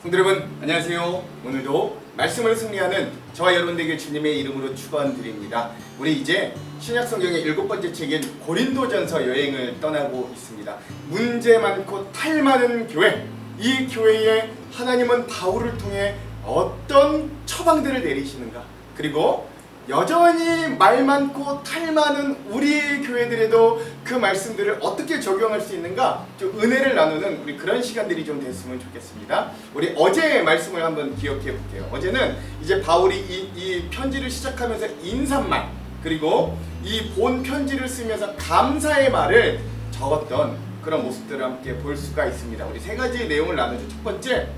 성도 여러분 안녕하세요. 오늘도 말씀을 승리하는 저와 여러분들에게 주님의 이름으로 축원드립니다. 우리 이제 신약성경의 7번째 책인 고린도전서 여행을 떠나고 있습니다. 문제 많고 탈 많은 교회, 이 교회에 하나님은 바울을 통해 어떤 처방들을 내리시는가, 그리고 여전히 말 많고 탈 많은 우리 교회들에도 그 말씀들을 어떻게 적용할 수 있는가, 좀 은혜를 나누는 우리 그런 시간들이 좀 됐으면 좋겠습니다. 우리 어제의 말씀을 한번 기억해 볼게요. 어제는 이제 바울이 이 편지를 시작하면서 인사말, 그리고 이 본 편지를 쓰면서 감사의 말을 적었던 그런 모습들을 함께 볼 수가 있습니다. 우리 세 가지 내용을 나누죠. 첫 번째,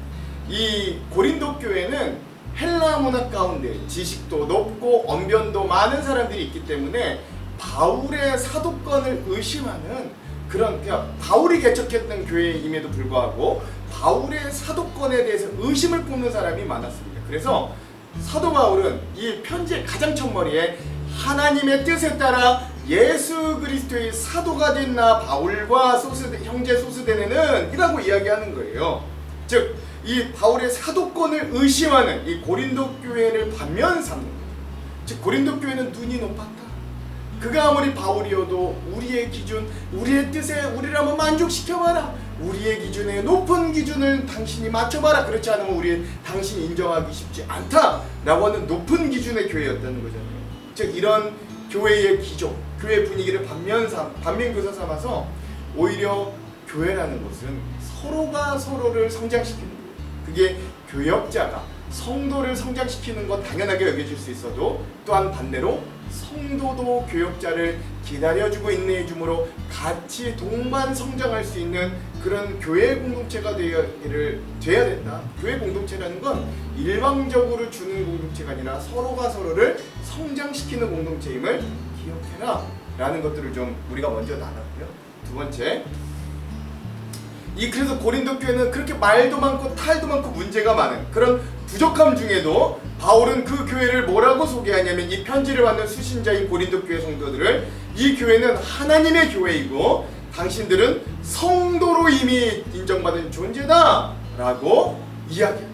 이 고린도 교회는 헬라 문화 가운데 지식도 높고 언변도 많은 사람들이 있기 때문에 바울의 사도권을 의심하는 그런, 그냥 바울이 개척했던 교회임에도 불구하고 바울의 사도권에 대해서 의심을 품는 사람이 많았습니다. 그래서 사도 바울은 이 편지의 가장 첫머리에 하나님의 뜻에 따라 예수 그리스도의 사도가 된 나 바울과 형제 소스데네는 이라고 이야기하는 거예요. 즉, 이 바울의 사도권을 의심하는 이 고린도 교회를 반면 삼는 거예요. 즉, 고린도 교회는 눈이 높았다. 그가 아무리 바울이어도 우리의 기준, 우리의 뜻에 우리를 한번 만족시켜봐라. 우리의 기준에 높은 기준을 당신이 맞춰봐라. 그렇지 않으면 당신이 인정하기 쉽지 않다 라고 하는 높은 기준의 교회였다는 거잖아요. 즉, 이런 교회의 기조, 교회 분위기를 반면교사 삼아서 오히려 교회라는 것은 서로가 서로를 성장시키는 거예요. 그게 교역자가 성도를 성장시키는 것 당연하게 여겨질 수 있어도, 또한 반대로 성도도 교역자를 기다려주고 인내해주므로 같이 동반 성장할 수 있는 그런 교회 공동체가 되어야 된다. 교회 공동체라는 건 일방적으로 주는 공동체가 아니라 서로가 서로를 성장시키는 공동체임을 기억해라 라는 것들을 좀 우리가 먼저 나눴고요. 두 번째, 그래서 고린도 교회는 그렇게 말도 많고 탈도 많고 문제가 많은 그런 부족함 중에도 바울은 그 교회를 뭐라고 소개하냐면, 이 편지를 받는 수신자인 고린도 교회 성도들을 이 교회는 하나님의 교회이고 당신들은 성도로 이미 인정받은 존재다 라고 이야기합니다.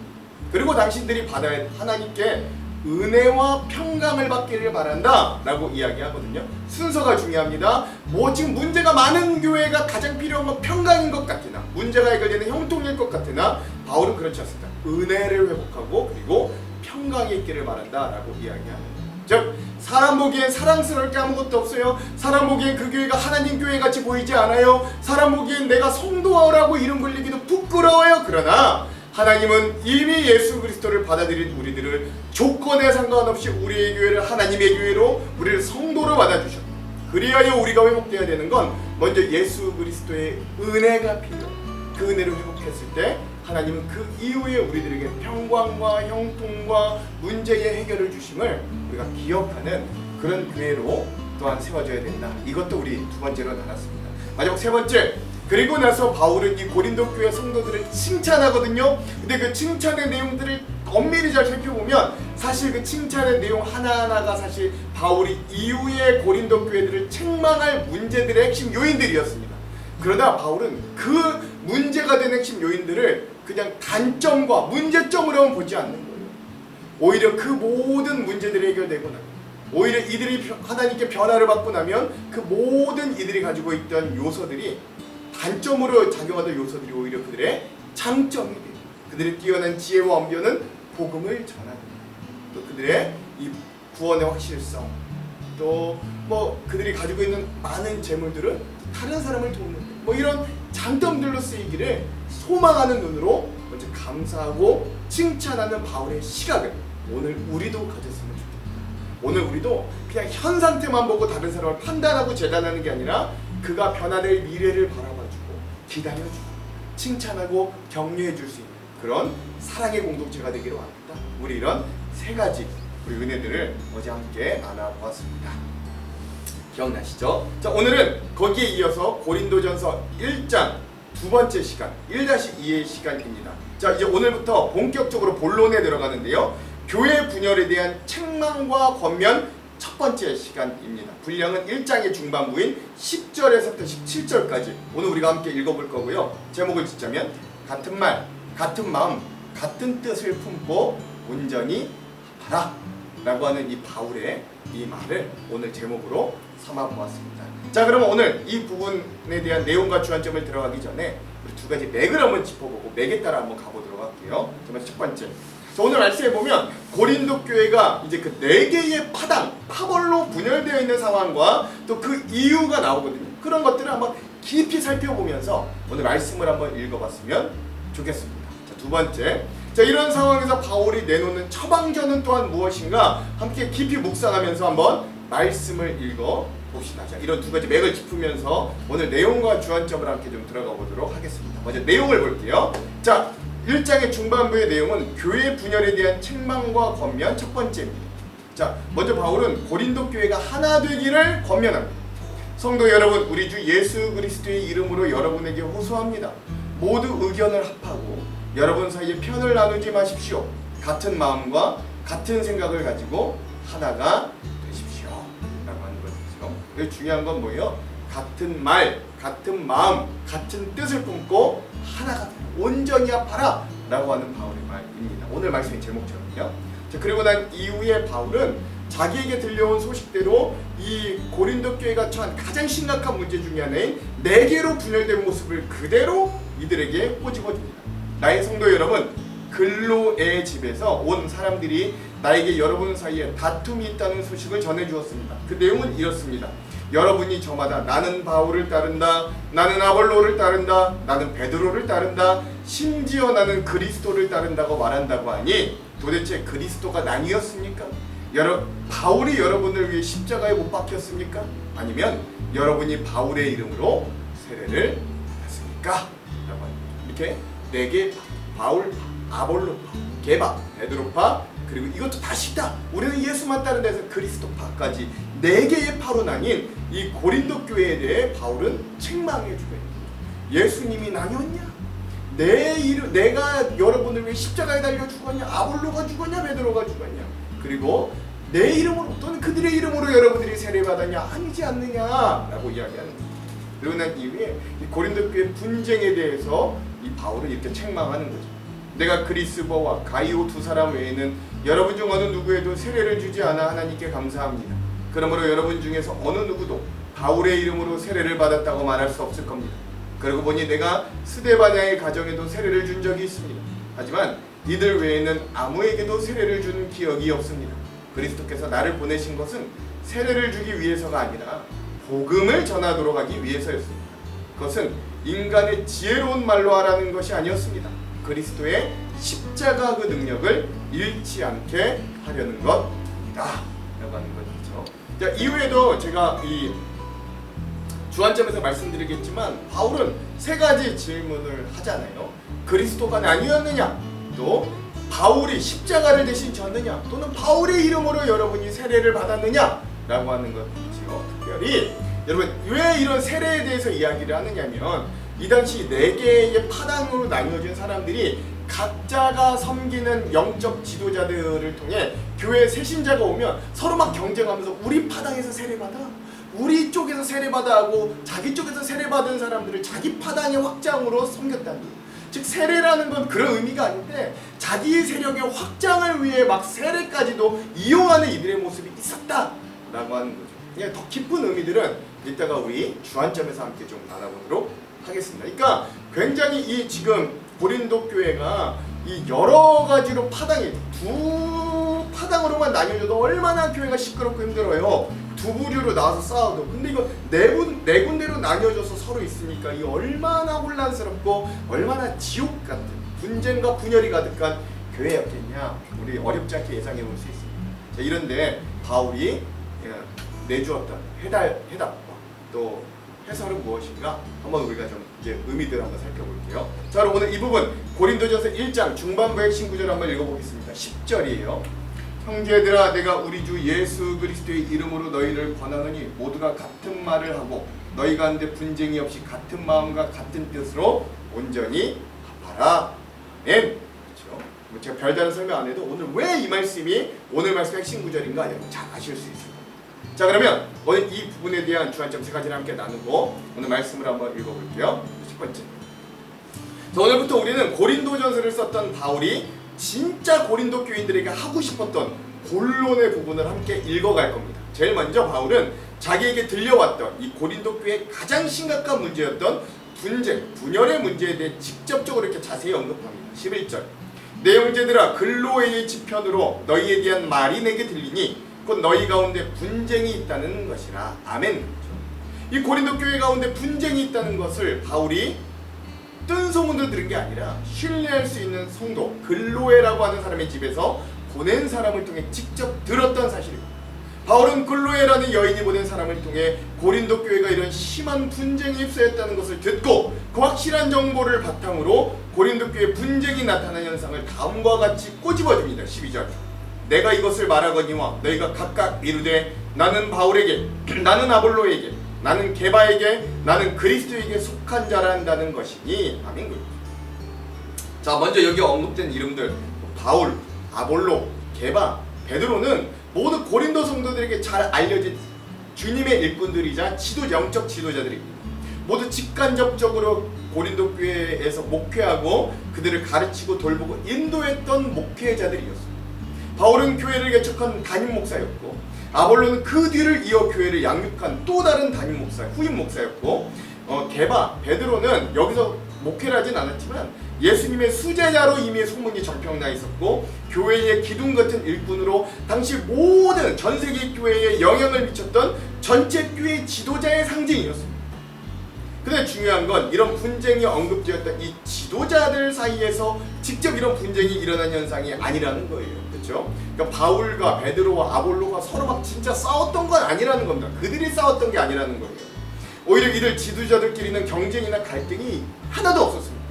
그리고 당신들이 받아야 할 하나님께 은혜와 평강을 받기를 바란다 라고 이야기하거든요. 순서가 중요합니다. 지금 문제가 많은 교회가 가장 필요한 건 평강인 것 같으나, 문제가 해결되는 형통일 것 같으나, 바울은 그렇지 않습니다. 은혜를 회복하고 그리고 평강이 있기를 바란다 라고 이야기합니다. 즉, 사람 보기엔 사랑스러울 게 아무것도 없어요. 사람 보기엔 그 교회가 하나님 교회 같이 보이지 않아요. 사람 보기엔 내가 성도라고 이름 불리기도 부끄러워요. 그러나 하나님은 이미 예수 그리스도를 받아들인 우리들을 조건에 상관없이 우리의 교회를 하나님의 교회로, 우리를 성도로 받아주셨다. 그리하여 우리가 회복되어야 되는 건 먼저 예수 그리스도의 은혜가 필요해요. 그 은혜를 회복했을 때 하나님은 그 이후에 우리들에게 평강과 형통과 문제의 해결을 주심을 우리가 기억하는 그런 교회로 또한 세워져야 된다. 이것도 우리 두 번째로 나눴습니다. 마지막 세 번째, 그리고 나서 바울은 이 고린도 교회 성도들을 칭찬하거든요. 근데 그 칭찬의 내용들을 엄밀히 잘 살펴보면 사실 그 칭찬의 내용 하나하나가 사실 바울이 이후에 고린도 교회들을 책망할 문제들의 핵심 요인들이었습니다. 그러나 바울은 그 문제가 된 핵심 요인들을 그냥 단점과 문제점으로만 보지 않는 거예요. 오히려 그 모든 문제들이 해결되고 나면, 오히려 이들이 하나님께 변화를 받고 나면 그 모든 이들이 가지고 있던 요소들이, 단점으로 작용하던 요소들이 오히려 그들의 장점이 돼요. 그들의 뛰어난 지혜와 언변은 복음을 전하는, 또 그들의 이 구원의 확실성, 또 그들이 가지고 있는 많은 재물들은 다른 사람을 돕는, 이런 장점들로 쓰이기를 소망하는 눈으로 먼저 감사하고 칭찬하는 바울의 시각을 오늘 우리도 가졌으면 좋겠다. 오늘 우리도 그냥 현 상태만 보고 다른 사람을 판단하고 재단하는 게 아니라 그가 변화될 미래를 바라봐주고 기다려주고 칭찬하고 격려해줄 수 있는 그런 사랑의 공동체가 되기를 원합니다. 우리 이런 세 가지 우리 은혜들을 어제 함께 나눠보았습니다. 기억나시죠? 자, 오늘은 거기에 이어서 고린도전서 1장 두 번째 시간, 1-2의 시간입니다. 자, 이제 오늘부터 본격적으로 본론에 들어가는데요. 교회 분열에 대한 책망과 권면 첫 번째 시간입니다. 분량은 1장의 중반부인 10절에서부터 17절까지 오늘 우리가 함께 읽어볼 거고요. 제목을 짓자면 같은 말, 같은 마음, 같은 뜻을 품고 온전히 하라 라고 하는 이 바울의 이 말을 오늘 제목으로 삼아 보았습니다. 자, 그러면 오늘 이 부분에 대한 내용과 주안점을 들어가기 전에 우리 두 가지 맥을 한번 짚어보고 맥에 따라 한번 가보도록 할게요. 정말 첫 번째, 오늘 말씀해 보면 고린도 교회가 이제 그 네 개의 파벌로 분열되어 있는 상황과 또 그 이유가 나오거든요. 그런 것들을 한번 깊이 살펴보면서 오늘 말씀을 한번 읽어봤으면 좋겠습니다. 자, 두 번째, 자, 이런 상황에서 바울이 내놓는 처방전은 또한 무엇인가 함께 깊이 묵상하면서 한번 말씀을 읽어봅시다. 자, 이런 두 가지 맥을 짚으면서 오늘 내용과 주안점을 함께 좀 들어가 보도록 하겠습니다. 먼저 내용을 볼게요. 자, 1장의 중반부의 내용은 교회 분열에 대한 책망과 권면 첫 번째입니다. 자, 먼저 바울은 고린도 교회가 하나 되기를 권면합니다. 성도 여러분, 우리 주 예수 그리스도의 이름으로 여러분에게 호소합니다. 모두 의견을 합하고 여러분 사이에 편을 나누지 마십시오. 같은 마음과 같은 생각을 가지고 하나가 되십시오 라고 하는 거죠. 여기 중요한 건 뭐예요? 같은 말, 같은 마음, 같은 뜻을 품고 하나가 온전히 합하라 라고 하는 바울의 말입니다. 오늘 말씀의 제목처럼요. 자, 그리고 난 이후에 바울은 자기에게 들려온 소식대로 이 고린도 교회가 처한 가장 심각한 문제 중에 하나인 네 개로 분열된 모습을 그대로 이들에게 꼬집어줍니다. 나의 성도 여러분, 글로의 집에서 온 사람들이 나에게 여러분 사이에 다툼이 있다는 소식을 전해주었습니다. 그 내용은 이렇습니다. 여러분이 저마다 나는 바울을 따른다, 나는 아볼로를 따른다, 나는 베드로를 따른다, 심지어 나는 그리스도를 따른다고 말한다고 하니 도대체 그리스도가 나뉘었습니까? 바울이 여러분을 위해 십자가에 못 박혔습니까? 아니면 여러분이 바울의 이름으로 세례를 받았습니까? 라고 합니다. 이렇게 네 개 바울, 아볼로파, 게바, 베드로파, 그리고 이것도 다 식다. 우리는 예수만 따른 데서 그리스도파까지 네 개의 파로 나뉜 이 고린도 교회에 대해 바울은 책망해 주고 있습니다. 예수님이 나뉘었냐? 내가 여러분을 위해 십자가에 달려 죽었냐? 아볼로가 죽었냐? 베드로가 죽었냐? 그리고 내 이름으로 또는 그들의 이름으로 여러분들이 세례받았냐? 아니지 않느냐라고 이야기하는 거예요. 그리고 난 이후에 이 고린도 교회 분쟁에 대해서 이 바울은 이렇게 책망하는 거죠. 내가 그리스보와 가이오 두 사람 외에는 여러분 중 어느 누구에도 세례를 주지 않아 하나님께 감사합니다. 그러므로 여러분 중에서 어느 누구도 바울의 이름으로 세례를 받았다고 말할 수 없을 겁니다. 그러고 보니 내가 스데바냐의 가정에도 세례를 준 적이 있습니다. 하지만 이들 외에는 아무에게도 세례를 준 기억이 없습니다. 그리스도께서 나를 보내신 것은 세례를 주기 위해서가 아니라 복음을 전하도록 하기 위해서였습니다. 그것은 인간의 지혜로운 말로 하라는 것이 아니었습니다. 그리스도의 십자가 그 능력을 잃지 않게 하려는 것입니다 라고 하는 거죠. 자, 이후에도 제가 이 주안점에서 말씀드리겠지만 바울은 세 가지 질문을 하잖아요. 그리스도가 나뉘었느냐? 또 바울이 십자가를 대신 졌느냐? 또는 바울의 이름으로 여러분이 세례를 받았느냐? 라고 하는 것이죠. 특별히 여러분 왜 이런 세례에 대해서 이야기를 하느냐면 이 당시 네 개의 파당으로 나뉘어진 사람들이 각자가 섬기는 영적 지도자들을 통해 교회 새신자가 오면 서로 막 경쟁하면서 우리 파당에서 세례받아, 우리 쪽에서 세례받아 하고 자기 쪽에서 세례받은 사람들을 자기 파당의 확장으로 섬겼다는 거예요. 즉 세례라는 건 그런 의미가 아닌데 자기 세력의 확장을 위해 막 세례까지도 이용하는 이들의 모습이 있었다라고 하는 거죠. 그냥 더 깊은 의미들은 이따가 우리 주안점에서 함께 좀 나눠보도록 하겠습니다. 그러니까 굉장히 이 지금 고린도 교회가 이 여러 가지로 파당이 두 파당으로만 나뉘어져도 얼마나 교회가 시끄럽고 힘들어요. 두 부류로 나와서 싸워도. 근데 이거 네 군데로 나뉘어져서 서로 있으니까 이 얼마나 혼란스럽고 얼마나 지옥 같은 분쟁과 분열이 가득한 교회였겠냐. 우리 어렵지 않게 예상해 볼 수 있습니다. 자, 이런데 바울이 내주었던 해답과 또 해설은 무엇인가? 한번 우리가 좀 이제 의미들 한번 살펴볼게요. 자, 그럼 오늘 이 부분 고린도전서 1장 중반부 핵심 구절 한번 읽어보겠습니다. 10절이에요. 형제들아, 내가 우리 주 예수 그리스도의 이름으로 너희를 권하노니 모두가 같은 말을 하고 너희 가운데 분쟁이 없이 같은 마음과 같은 뜻으로 온전히 합하라. 아멘. 그렇죠? 뭐 제가 별다른 설명 안 해도 오늘 왜 이 말씀이 오늘 말씀의 핵심 구절인가 여러분 잘 아실 수 있습니다. 자, 그러면 오늘 이 부분에 대한 주안점 세 가지를 함께 나누고 오늘 말씀을 한번 읽어볼게요. 첫 번째, 자, 오늘부터 우리는 고린도전서를 썼던 바울이 진짜 고린도 교인들에게 하고 싶었던 본론의 부분을 함께 읽어갈 겁니다. 제일 먼저 바울은 자기에게 들려왔던 이 고린도 교회의 가장 심각한 문제였던 분쟁, 분열의 문제에 대해 직접적으로 이렇게 자세히 언급합니다. 11절, 내 형제들아 글로에의 지편으로 너희에 대한 말이 내게 들리니 곧 너희 가운데 분쟁이 있다는 것이라. 아멘. 이 고린도 교회 가운데 분쟁이 있다는 것을 바울이 뜬 소문을 들은 게 아니라 신뢰할 수 있는 성도 글로에라고 하는 사람의 집에서 보낸 사람을 통해 직접 들었던 사실입니다. 바울은 글로에라는 여인이 보낸 사람을 통해 고린도 교회가 이런 심한 분쟁이 휩싸였다는 것을 듣고 그 확실한 정보를 바탕으로 고린도 교회 분쟁이 나타난 현상을 다음과 같이 꼬집어줍니다. 12절, 내가 이것을 말하거니와 너희가 각각 이르되 나는 바울에게, 나는 아볼로에게, 나는 게바에게, 나는 그리스도에게 속한 자란다는 것이니. 아멘. 자, 먼저 여기 언급된 이름들 바울, 아볼로, 게바, 베드로는 모두 고린도 성도들에게 잘 알려진 주님의 일꾼들이자 영적 지도자들입니다. 모두 직간접적으로 고린도 교회에서 목회하고 그들을 가르치고 돌보고 인도했던 목회자들이었습니다. 바울은 교회를 개척한 담임 목사였고, 아볼로는 그 뒤를 이어 교회를 양육한 또 다른 담임 목사, 후임 목사였고, 게바, 베드로는 여기서 목회를 하진 않았지만 예수님의 수제자로 이미 소문이 전평나 있었고 교회의 기둥 같은 일꾼으로 당시 모든 전 세계 교회에 영향을 미쳤던 전체 교회 지도자의 상징이었습니다. 근데 중요한 건 이런 분쟁이 언급되었던 이 지도자들 사이에서 직접 이런 분쟁이 일어난 현상이 아니라는 거예요. 그렇죠? 그러니까 바울과 베드로와 아볼로가 서로 막 진짜 싸웠던 건 아니라는 겁니다. 그들이 싸웠던 게 아니라는 거예요. 오히려 이들 지도자들끼리는 경쟁이나 갈등이 하나도 없었습니다.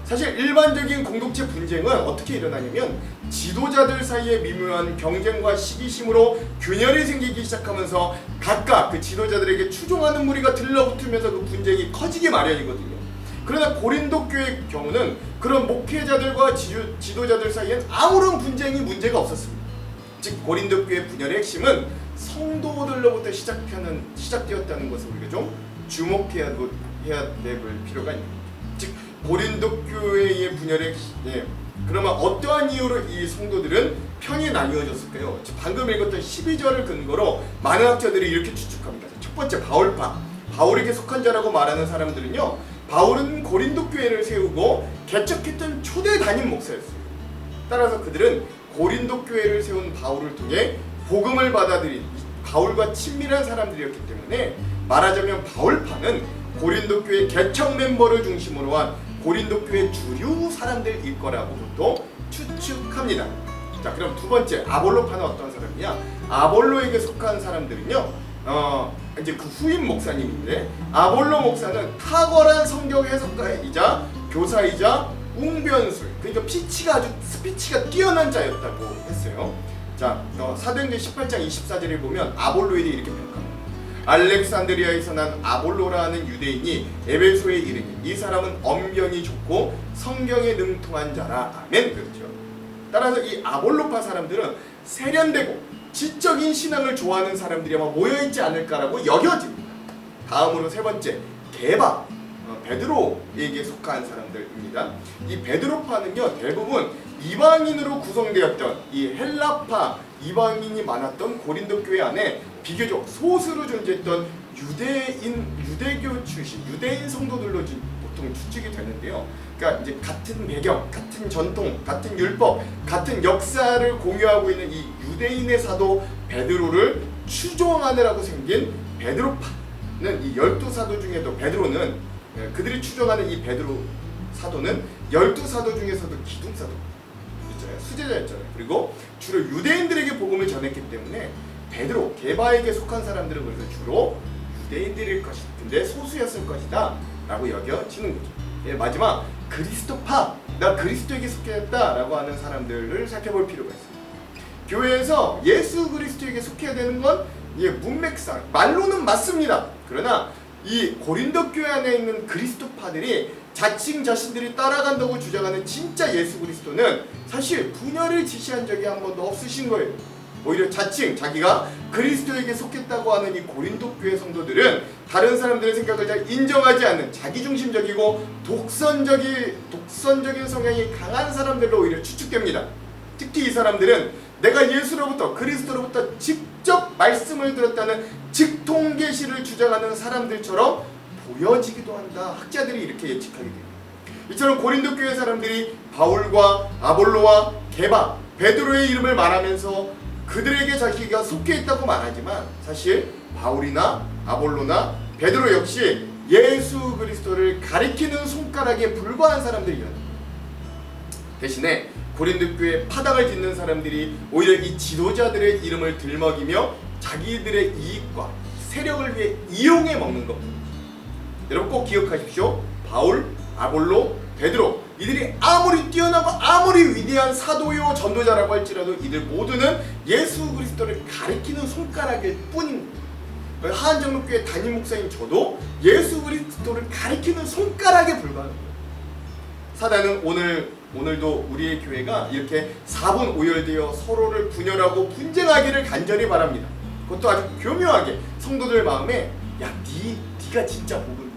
사실 일반적인 공동체 분쟁은 어떻게 일어나냐면 지도자들 사이의 미묘한 경쟁과 시기심으로 균열이 생기기 시작하면서 각각 그 지도자들에게 추종하는 무리가 들러붙으면서 그 분쟁이 커지기 마련이거든요. 그러나 고린도 교회의 경우는 그런 목회자들과 지도자들 사이엔 아무런 분쟁이 문제가 없었습니다. 즉 고린도 교회 분열의 핵심은 성도들로부터 시작되었다는 것을 우리가 좀 주목해야 될 필요가 있습니다. 즉 고린도 교회의 분열의 그러면 어떠한 이유로 이 성도들은 편이 나뉘어졌을까요? 방금 읽었던 12절을 근거로 많은 학자들이 이렇게 추측합니다. 첫 번째, 바울파, 바울에게 속한 자라고 말하는 사람들은요, 바울은 고린도 교회를 세우고 개척했던 초대 담임 목사였어요. 따라서 그들은 고린도 교회를 세운 바울을 통해 복음을 받아들인 바울과 친밀한 사람들이었기 때문에 말하자면 바울파는 고린도 교회 개척 멤버를 중심으로 한 고린도 교회 주류 사람들일 거라고 또 추측합니다. 자, 그럼 두 번째, 아볼로파는 어떤 사람이냐? 아볼로에게 속한 사람들은요, 이제 그 후임 목사님인데, 아볼로 목사는 탁월한 성경 해석가이자 교사이자 웅변술, 그러니까 스피치가 뛰어난 자였다고 했어요. 자, 사도행전 18장 24절에 보면 아볼로에 대해 이렇게 평가합니다. 알렉산드리아에서 난 아볼로라는 유대인이 에베소에 이르니 이 사람은 언변이 좋고 성경에 능통한 자라. 아멘. 그렇죠. 따라서 이 아볼로파 사람들은 세련되고 지적인 신앙을 좋아하는 사람들이 아마 모여있지 않을까라고 여겨집니다. 다음으로 세 번째, 게바, 베드로에게 속한 사람들입니다. 이 베드로파는요, 대부분 이방인으로 구성되었던 이 헬라파, 이방인이 많았던 고린도 교회 안에 비교적 소수로 존재했던 유대교 출신, 유대인 성도들로 보통 추측이 되는데요. 그러니까 이제 같은 배경, 같은 전통, 같은 율법, 같은 역사를 공유하고 있는 이 유대인의 사도 베드로를 추종하느라고 생긴 베드로파는 이 12사도 중에도 베드로는 그들이 추종하는 이 베드로 사도는 12사도 중에서도 기둥사도, 수제자였잖아요. 그리고 주로 유대인들에게 복음을 전했기 때문에 베드로, 게바에게 속한 사람들은 그래서 주로 유대인들일 것이다. 근데 소수였을 것이다 라고 여겨지는 거죠. 마지막, 그리스도파, 나 그리스도에게 속해졌다 라고 하는 사람들을 살펴볼 필요가 있습니다. 교회에서 예수 그리스도에게 속해야 되는 건 문맥상 말로는 맞습니다. 그러나 이 고린도 교회 안에 있는 그리스도파들이 자칭 자신들이 따라간다고 주장하는 진짜 예수 그리스도는 사실 분열을 지시한 적이 한 번도 없으신 거예요. 오히려 자칭 자기가 그리스도에게 속했다고 하는 이 고린도 교회 성도들은 다른 사람들의 생각을 잘 인정하지 않는 자기중심적이고 독선적인 성향이 강한 사람들로 오히려 추측됩니다. 특히 이 사람들은 내가 예수로부터 그리스도로부터 직접 말씀을 들었다는 직통계시를 주장하는 사람들처럼 보여지기도 한다. 학자들이 이렇게 예측하게 됩니다. 이처럼 고린도 교회 사람들이 바울과 아볼로와 게바, 베드로의 이름을 말하면서 그들에게 자기가 속해 있다고 말하지만 사실 바울이나 아볼로나 베드로 역시 예수 그리스도를 가리키는 손가락에 불과한 사람들이었습니다. 대신에 고린도 교회 파당을 짓는 사람들이 오히려 이 지도자들의 이름을 들먹이며 자기들의 이익과 세력을 위해 이용해 먹는 겁니다. 여러분 꼭 기억하십시오. 바울, 아볼로, 베드로 이들이 아무리 뛰어나고 아무리 위대한 사도요 전도자라고 할지라도 이들 모두는 예수 그리스도를 가리키는 손가락일 뿐입니다. 하안장로교회 담임 목사인 저도 예수 그리스도를 가리키는 손가락에 불과합니다. 사단은 오늘도 우리의 교회가 이렇게 4분 오열되어 서로를 분열하고 분쟁하기를 간절히 바랍니다. 그것도 아주 교묘하게 성도들 마음에 야 네가 진짜 복음이야.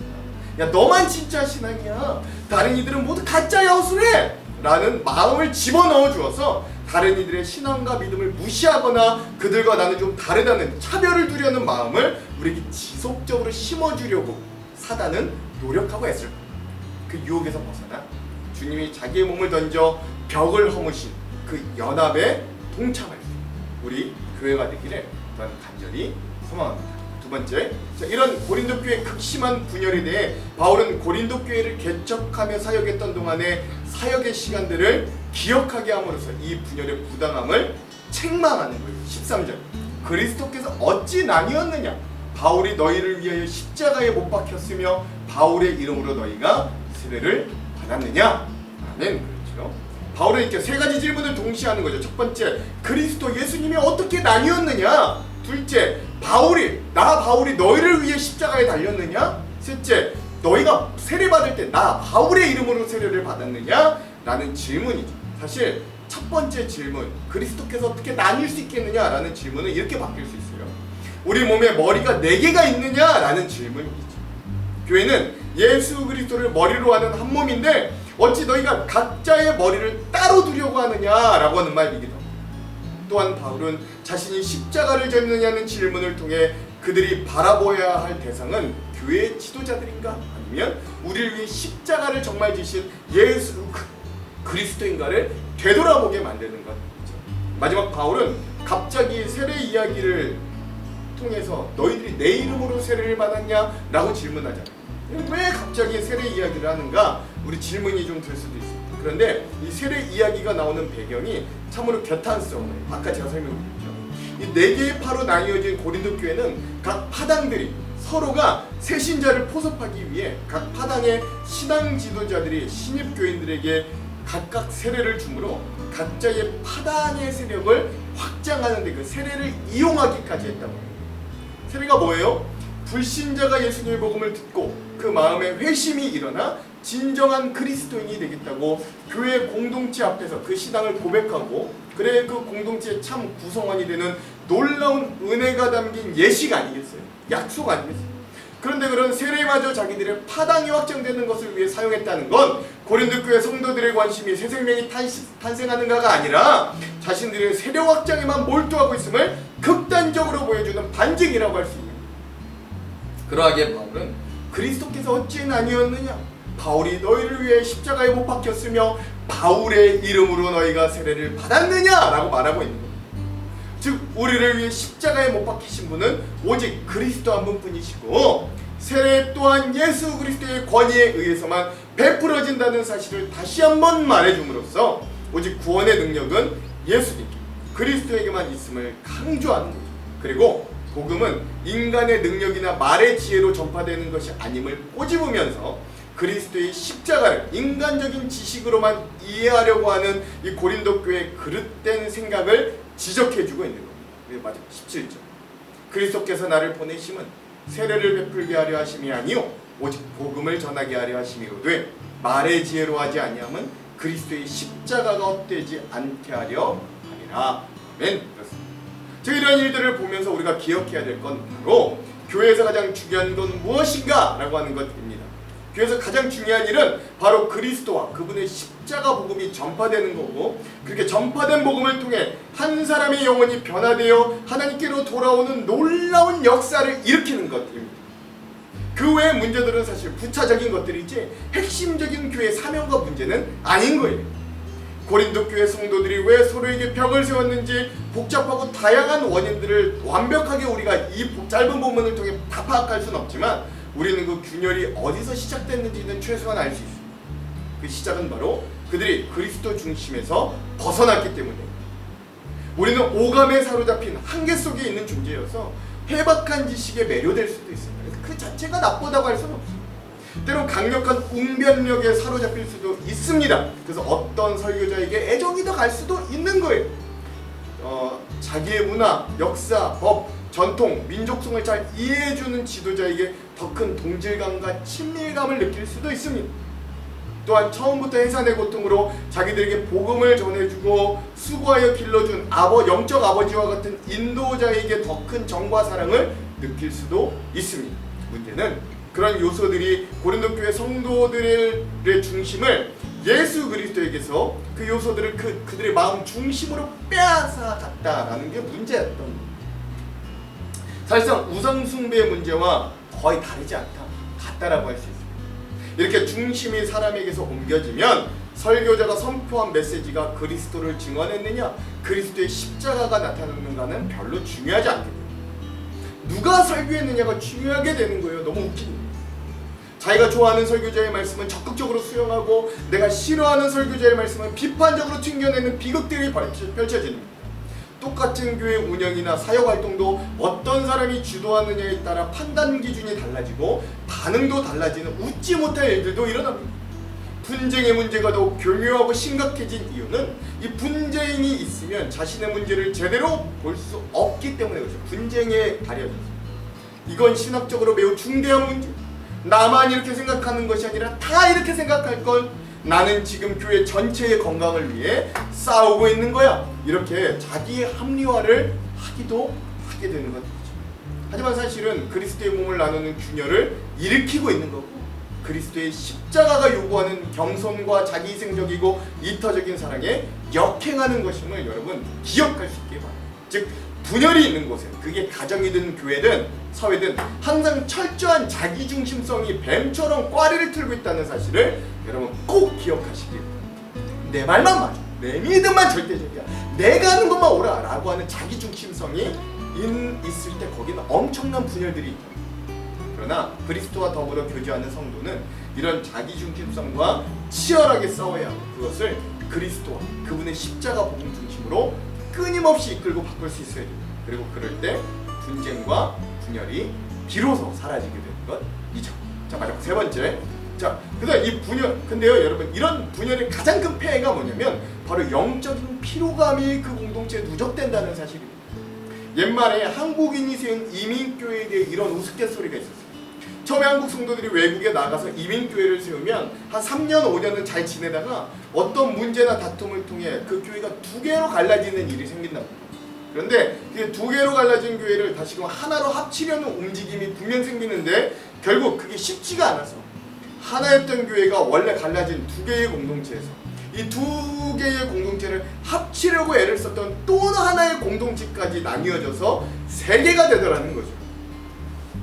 야 너만 진짜 신앙이야. 다른 이들은 모두 가짜 야우수래 라는 마음을 집어넣어 주어서 다른 이들의 신앙과 믿음을 무시하거나 그들과 나는 좀 다르다는 차별을 두려는 마음을 우리에게 지속적으로 심어주려고 사단은 노력하고 애쓸 겁니다. 그 유혹에서 벗어나 주님이 자기의 몸을 던져 벽을 허무신 그 연합에 동참할 수 있는 우리 교회가 되기를 또한 간절히 소망합니다. 두 번째, 이런 고린도 교회의 극심한 분열에 대해 바울은 고린도 교회를 개척하며 사역했던 동안의 사역의 시간들을 기억하게 함으로써 이 분열의 부당함을 책망하는 거예요. 13절 그리스도께서 어찌 나뉘었느냐 바울이 너희를 위하여 십자가에 못 박혔으며 바울의 이름으로 너희가 세례를 받았느냐? 아멘. 그렇죠. 바울은 이렇게 세 가지 질문을 동시에 하는 거죠. 첫 번째, 그리스도 예수님이 어떻게 나뉘었느냐? 둘째, 바울이 너희를 위해 십자가에 달렸느냐? 셋째, 너희가 세례 받을 때 나 바울의 이름으로 세례를 받았느냐? 라는 질문이죠. 사실 첫 번째 질문, 그리스도께서 어떻게 나뉠 수 있겠느냐? 라는 질문은 이렇게 바뀔 수 있어요. 우리 몸에 머리가 4개가 있느냐? 라는 질문이죠. 교회는 예수 그리스도를 머리로 하는 한 몸인데 어찌 너희가 각자의 머리를 따로 두려고 하느냐라고 하는 말이기도 합니다. 또한 바울은 자신이 십자가를 졌느냐는 질문을 통해 그들이 바라보아야 할 대상은 교회의 지도자들인가 아니면 우리를 위해 십자가를 정말 지신 예수 그리스도인가를 되돌아보게 만드는 것이죠. 마지막 바울은 갑자기 세례 이야기를 통해서 너희들이 내 이름으로 세례를 받았냐? 라고 질문하잖아요. 왜 갑자기 세례 이야기를 하는가? 우리 질문이 좀 들 수도 있습니다. 그런데 이 세례 이야기가 나오는 배경이 참으로 개탄스러워요. 아까 제가 설명드렸죠. 이 4개의 파로 나뉘어진 고린도 교회는 각 파당들이 서로가 새 신자를 포섭하기 위해 각 파당의 신앙 지도자들이 신입 교인들에게 각각 세례를 주므로 각자의 파당의 세력을 확장하는 데 그 세례를 이용하기까지 했다고 해요. 세례가 뭐예요? 불신자가 예수님의 복음을 듣고 그 마음에 회심이 일어나 진정한 그리스도인이 되겠다고 교회 공동체 앞에서 그 신앙을 고백하고 그래 그 공동체의 참 구성원이 되는 놀라운 은혜가 담긴 예식 아니겠어요? 약속 아니겠어요? 그런데 그런 세례마저 자기들의 파당이 확장되는 것을 위해 사용했다는 건 고린도 교회 성도들의 관심이 새 생명이 탄생하는가가 아니라 자신들의 세력 확장에만 몰두하고 있음을 극단적으로 보여주는 반증이라고 할 수 있는 그러하기에 바울은 그리스도께서 어찌 나뉘었느냐? 바울이 너희를 위해 십자가에 못 박혔으며 바울의 이름으로 너희가 세례를 받았느냐? 라고 말하고 있는 겁니다. 즉 우리를 위해 십자가에 못 박히신 분은 오직 그리스도 한 분뿐이시고 세례 또한 예수 그리스도의 권위에 의해서만 베풀어진다는 사실을 다시 한번 말해줌으로써 오직 구원의 능력은 예수님께 그리스도에게만 있음을 강조하는 거죠. 그리고 복음은 인간의 능력이나 말의 지혜로 전파되는 것이 아님을 꼬집으면서 그리스도의 십자가를 인간적인 지식으로만 이해하려고 하는 이 고린도 교회의 그릇된 생각을 지적해주고 있는 겁니다. 마지막 17절 그리스도께서 나를 보내심은 세례를 베풀게 하려 하심이 아니요 오직 복음을 전하게 하려 하심이로되 말의 지혜로 하지 아니함은 그리스도의 십자가가 헛되지 않게 하려 함이라. 아멘. 그렇습니다. 즉 이런 일들을 보면서 우리가 기억해야 될 건 바로 교회에서 가장 중요한 건 무엇인가 라고 하는 것입니다. 교회에서 가장 중요한 일은 바로 그리스도와 그분의 십자가 복음이 전파되는 거고, 그렇게 전파된 복음을 통해 한 사람의 영혼이 변화되어 하나님께로 돌아오는 놀라운 역사를 일으키는 것입니다. 그 외의 문제들은 사실 부차적인 것들이지 핵심적인 교회의 사명과 문제는 아닌 거예요. 고린도 교회 성도들이 왜 서로에게 벽을 세웠는지 복잡하고 다양한 원인들을 완벽하게 우리가 이 짧은 본문을 통해 다 파악할 수는 없지만 우리는 그 균열이 어디서 시작됐는지는 최소한 알 수 있습니다. 그 시작은 바로 그들이 그리스도 중심에서 벗어났기 때문에 우리는 오감에 사로잡힌 한계 속에 있는 존재여서 해박한 지식에 매료될 수도 있습니다. 그 자체가 나쁘다고 할 수는 없습니다. 때론 강력한 웅변력에 사로잡힐 수도 있습니다. 그래서 어떤 설교자에게 애정이 더 갈 수도 있는 거예요. 자기의 문화, 역사, 법, 전통, 민족성을 잘 이해해주는 지도자에게 더 큰 동질감과 친밀감을 느낄 수도 있습니다. 또한 처음부터 해산의 고통으로 자기들에게 복음을 전해주고 수고하여 길러준 영적 아버지와 같은 인도자에게 더 큰 정과 사랑을 느낄 수도 있습니다. 문제는 그런 요소들이 고린도 교회 성도들의 중심을 예수 그리스도에게서 그 요소들을 그들의 마음 중심으로 빼앗아 갔다라는 게 문제였던 겁니다. 사실상 우상숭배의 문제와 거의 다르지 않다, 같다라고 할 수 있습니다. 이렇게 중심이 사람에게서 옮겨지면 설교자가 선포한 메시지가 그리스도를 증언했느냐, 그리스도의 십자가가 나타났는가는 별로 중요하지 않게 됩니다. 누가 설교했느냐가 중요하게 되는 거예요. 너무 웃깁니다. 자기가 좋아하는 설교자의 말씀은 적극적으로 수용하고 내가 싫어하는 설교자의 말씀은 비판적으로 튕겨내는 비극들이 펼쳐집니다. 똑같은 교회 운영이나 사역 활동도 어떤 사람이 주도하느냐에 따라 판단 기준이 달라지고 반응도 달라지는 웃지 못할 일들도 일어납니다. 분쟁의 문제가 더욱 교묘하고 심각해진 이유는 이 분쟁이 있으면 자신의 문제를 제대로 볼 수 없기 때문에 그렇죠. 분쟁에 가려져서. 이건 신학적으로 매우 중대한 문제. 나만 이렇게 생각하는 것이 아니라 다 이렇게 생각할 걸, 나는 지금 교회 전체의 건강을 위해 싸우고 있는 거야. 이렇게 자기의 합리화를 하기도 하게 되는 것이죠. 하지만 사실은 그리스도의 몸을 나누는 균열을 일으키고 있는 거고, 그리스도의 십자가가 요구하는 겸손과 자기희생적이고 이타적인 사랑에 역행하는 것임을 여러분 기억할 수 있게 바랍니다. 즉 분열이 있는 곳에, 그게 가정이든 교회든 사회든 항상 철저한 자기중심성이 뱀처럼 꽈리를 틀고 있다는 사실을 여러분 꼭 기억하시길 바랍니다. 내 말만 맞아, 내 믿음만 절대적이야, 내가 하는 것만 옳아 라고 하는 자기중심성이 있을 때 거기는 엄청난 분열들이 있다. 그러나 그리스도와 더불어 교제하는 성도는 이런 자기중심성과 치열하게 싸워야 하고, 그것을 그리스도와 그분의 십자가 복음 중심으로 끊임없이 이끌고 바꿀 수 있어야 됩니다. 그리고 그럴 때 분쟁과 분열이 비로소 사라지게 되는 것이죠. 자, 마지막 세 번째. 자, 그다음 이 분열, 근데요 여러분, 이런 분열의 가장 큰 폐해가 뭐냐면 바로 영적인 피로감이 그 공동체에 누적된다는 사실입니다. 옛말에 한국인이 세운 이민교회에 대해 이런 우스갯소리가 있었어요. 처음에 한국 성도들이 외국에 나가서 이민교회를 세우면 한 3년 5년은 잘 지내다가 어떤 문제나 다툼을 통해 그 교회가 두 개로 갈라지는 일이 생긴다고. 그런데 그 두 개로 갈라진 교회를 다시금 하나로 합치려는 움직임이 분명 생기는데 결국 그게 쉽지가 않아서 하나였던 교회가 원래 갈라진 두 개의 공동체에서 이 두 개의 공동체를 합치려고 애를 썼던 또 하나의 공동체까지 나뉘어져서 세 개가 되더라는 거죠.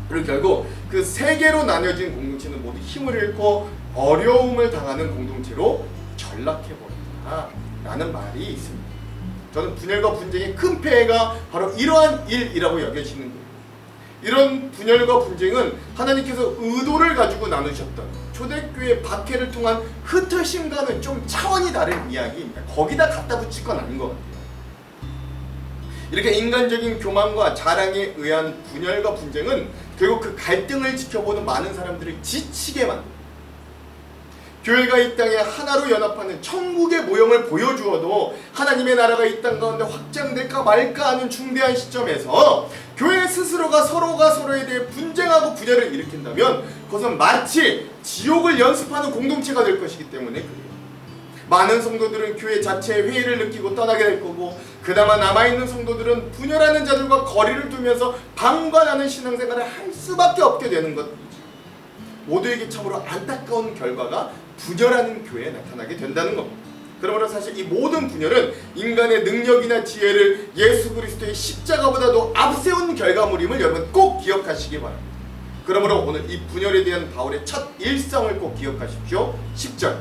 그리고 결국 그 세 개로 나뉘어진 공동체는 모두 힘을 잃고 어려움을 당하는 공동체로 전락해버린다 라는 말이 있습니다. 저는 분열과 분쟁의 큰 폐해가 바로 이러한 일이라고 여겨지는 거예요. 이런 분열과 분쟁은 하나님께서 의도를 가지고 나누셨던 초대교회 박해를 통한 흩으심과는 좀 차원이 다른 이야기입니다. 거기다 갖다 붙일 건 아닌 것 같아요. 이렇게 인간적인 교만과 자랑에 의한 분열과 분쟁은 결국 그 갈등을 지켜보는 많은 사람들을 지치게 만듭니다. 교회가 이 땅에 하나로 연합하는 천국의 모형을 보여주어도 하나님의 나라가 이 땅 가운데 확장될까 말까 하는 중대한 시점에서 교회 스스로가 서로가 서로에 대해 분쟁하고 분열을 일으킨다면 그것은 마치 지옥을 연습하는 공동체가 될 것이기 때문에 그래요. 많은 성도들은 교회 자체의 회의를 느끼고 떠나게 될 거고, 그나마 남아있는 성도들은 분열하는 자들과 거리를 두면서 방관하는 신앙생활을 할 수밖에 없게 되는 것이죠. 모두에게 참으로 안타까운 결과가 분열하는 교회에 나타나게 된다는 겁니다. 그러므로 사실 이 모든 분열은 인간의 능력이나 지혜를 예수 그리스도의 십자가보다도 앞세운 결과물임을 여러분 꼭 기억하시기 바랍니다. 그러므로 오늘 이 분열에 대한 바울의 첫 일성을 꼭 기억하십시오. 10절,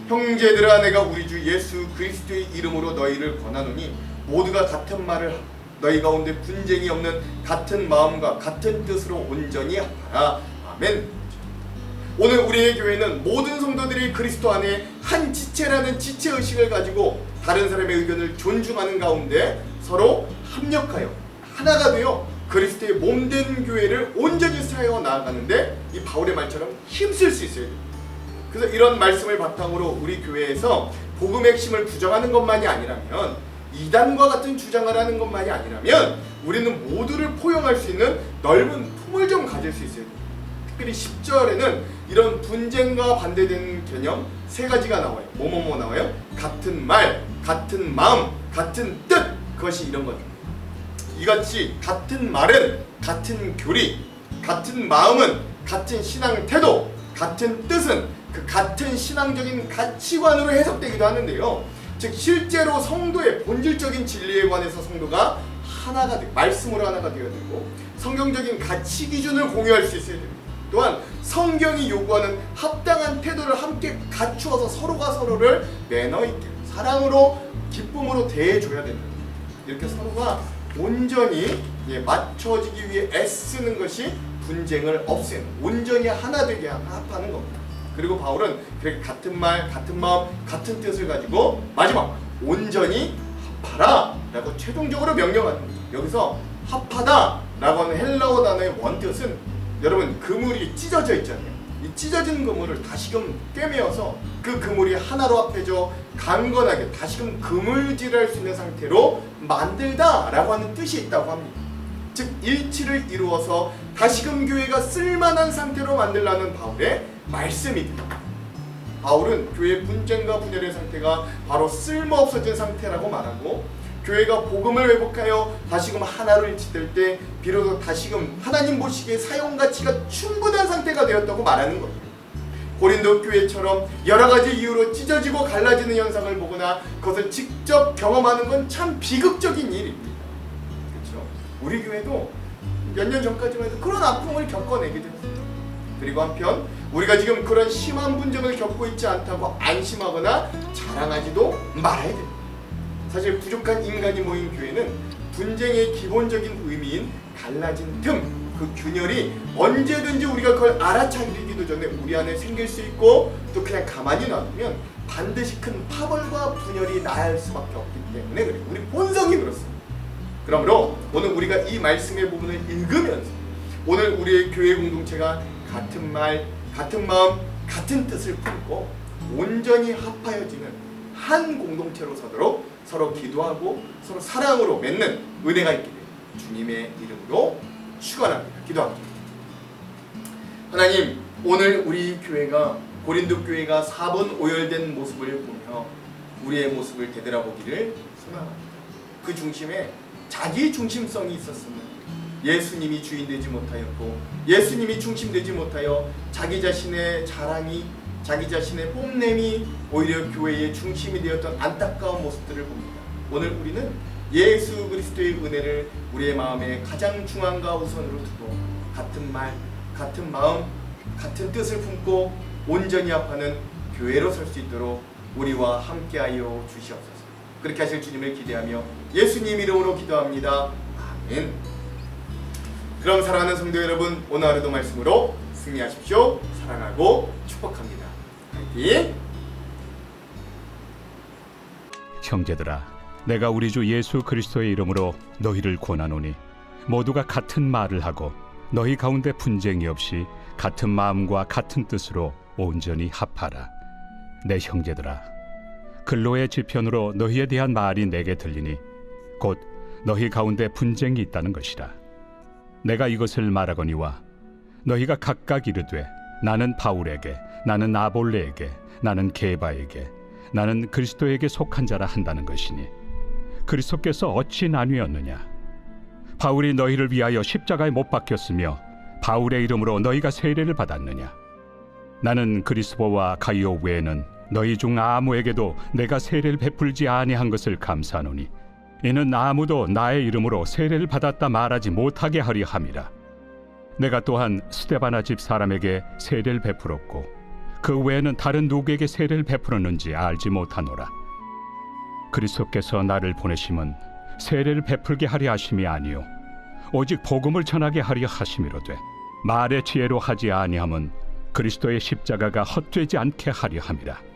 형제들아 내가 우리 주 예수 그리스도의 이름으로 너희를 권하노니 모두가 같은 말을 하고 너희 가운데 분쟁이 없는 같은 마음과 같은 뜻으로 온전히 하라. 아멘. 오늘 우리의 교회는 모든 성도들이 그리스도 안에 한 지체라는 지체의식을 가지고 다른 사람의 의견을 존중하는 가운데 서로 합력하여 하나가 되어 그리스도의 몸된 교회를 온전히 사용해 나아가는데 이 바울의 말처럼 힘쓸 수 있어야 돼요. 그래서 이런 말씀을 바탕으로 우리 교회에서 복음의 핵심을 부정하는 것만이 아니라면, 이단과 같은 주장을 하는 것만이 아니라면 우리는 모두를 포용할 수 있는 넓은 품을 좀 가질 수 있어야 돼요. 특별히 10절에는 이런 분쟁과 반대되는 개념 3가지가 나와요. 뭐뭐뭐 나와요? 같은 말, 같은 마음, 같은 뜻. 그것이 이런 거죠. 이같이 같은 말은 같은 교리, 같은 마음은 같은 신앙 태도, 같은 뜻은 그 같은 신앙적인 가치관으로 해석되기도 하는데요. 즉 실제로 성도의 본질적인 진리에 관해서 성도가 하나가 되고 말씀으로 하나가 되어야 되고 성경적인 가치 기준을 공유할 수 있어야 됩니다. 또한 성경이 요구하는 합당한 태도를 함께 갖추어서 서로가 서로를 매너 있게 사랑으로 기쁨으로 대해줘야 된다. 이렇게 서로가 온전히 맞춰지기 위해 애쓰는 것이 분쟁을 없애는, 온전히 하나 되게 합하는 겁니다. 그리고 바울은 그렇게 같은 말, 같은 마음, 같은 뜻을 가지고 마지막 온전히 합하라 라고 최종적으로 명령하는 거죠. 여기서 합하다 라고 하는 헬라어 단어의 원뜻은 여러분 그물이 찢어져 있잖아요. 이 찢어진 그물을 다시금 꿰매어서 그 그물이 하나로 합해져 강건하게 다시금 그물질할 수 있는 상태로 만들다 라고 하는 뜻이 있다고 합니다. 즉 일치를 이루어서 다시금 교회가 쓸만한 상태로 만들라는 바울의 말씀입니다. 바울은 교회의 분쟁과 분열의 상태가 바로 쓸모없어진 상태라고 말하고, 교회가 복음을 회복하여 다시금 하나를 짓을 때 비로소 다시금 하나님 보시기에 사용가치가 충분한 상태가 되었다고 말하는 겁니다. 고린도 교회처럼 여러 가지 이유로 찢어지고 갈라지는 현상을 보거나 그것을 직접 경험하는 건 참 비극적인 일입니다. 그렇죠? 우리 교회도 몇 년 전까지만 해도 그런 아픔을 겪어내게 되었습니다. 그리고 한편 우리가 지금 그런 심한 분쟁을 겪고 있지 않다고 안심하거나 자랑하지도 말아야 됩니다. 사실 부족한 인간이 모인 교회는 분쟁의 기본적인 의미인 갈라진 틈, 그 균열이 언제든지 우리가 그걸 알아차리기도 전에 우리 안에 생길 수 있고, 또 그냥 가만히 놔두면 반드시 큰 파벌과 분열이 날 수밖에 없기 때문에 그래요. 우리 본성이 그렇습니다. 그러므로 오늘 우리가 이 말씀의 부분을 읽으면서 오늘 우리의 교회 공동체가 같은 말, 같은 마음, 같은 뜻을 품고 온전히 합하여지는 한 공동체로 서도록 서로 기도하고 서로 사랑으로 맺는 은혜가 있기를 주님의 이름으로 축원합니다. 기도합니다. 하나님, 오늘 우리 교회가 고린도 교회가 4번 오열된 모습을 보며 우리의 모습을 되돌아보기를 소망합니다. 그 중심에 자기 중심성이 있었으면 예수님이 주인 되지 못하였고, 예수님이 중심되지 못하여 자기 자신의 자랑이, 자기 자신의 뽐냄이 오히려 교회의 중심이 되었던 안타까운 모습들을 봅니다. 오늘 우리는 예수 그리스도의 은혜를 우리의 마음의 가장 중앙과 우선으로 두고 같은 말, 같은 마음, 같은 뜻을 품고 온전히 합하는 교회로 설 수 있도록 우리와 함께하여 주시옵소서. 그렇게 하실 주님을 기대하며 예수님 이름으로 기도합니다. 아멘. 그럼 사랑하는 성도 여러분, 오늘 하루도 말씀으로 승리하십시오. 사랑하고 축복합니다. 화이팅! 형제들아, 내가 우리 주 예수 그리스도의 이름으로 너희를 권하노니 모두가 같은 말을 하고 너희 가운데 분쟁이 없이 같은 마음과 같은 뜻으로 온전히 합하라. 내 형제들아, 근로의 지편으로 너희에 대한 말이 내게 들리니 곧 너희 가운데 분쟁이 있다는 것이라. 내가 이것을 말하거니와 너희가 각각 이르되 나는 바울에게, 나는 아볼레에게, 나는 게바에게, 나는 그리스도에게 속한 자라 한다는 것이니 그리스도께서 어찌 나뉘었느냐? 바울이 너희를 위하여 십자가에 못 박혔으며 바울의 이름으로 너희가 세례를 받았느냐? 나는 그리스도와 가이오 외에는 너희 중 아무에게도 내가 세례를 베풀지 아니한 것을 감사하노니 이는 아무도 나의 이름으로 세례를 받았다 말하지 못하게 하려 함이라. 내가 또한 스데바나 집 사람에게 세례를 베풀었고 그 외에는 다른 누구에게 세례를 베풀었는지 알지 못하노라. 그리스도께서 나를 보내심은 세례를 베풀게 하려 하심이 아니요 오직 복음을 전하게 하려 하심이로되 말의 지혜로 하지 아니함은 그리스도의 십자가가 헛되지 않게 하려 함이라.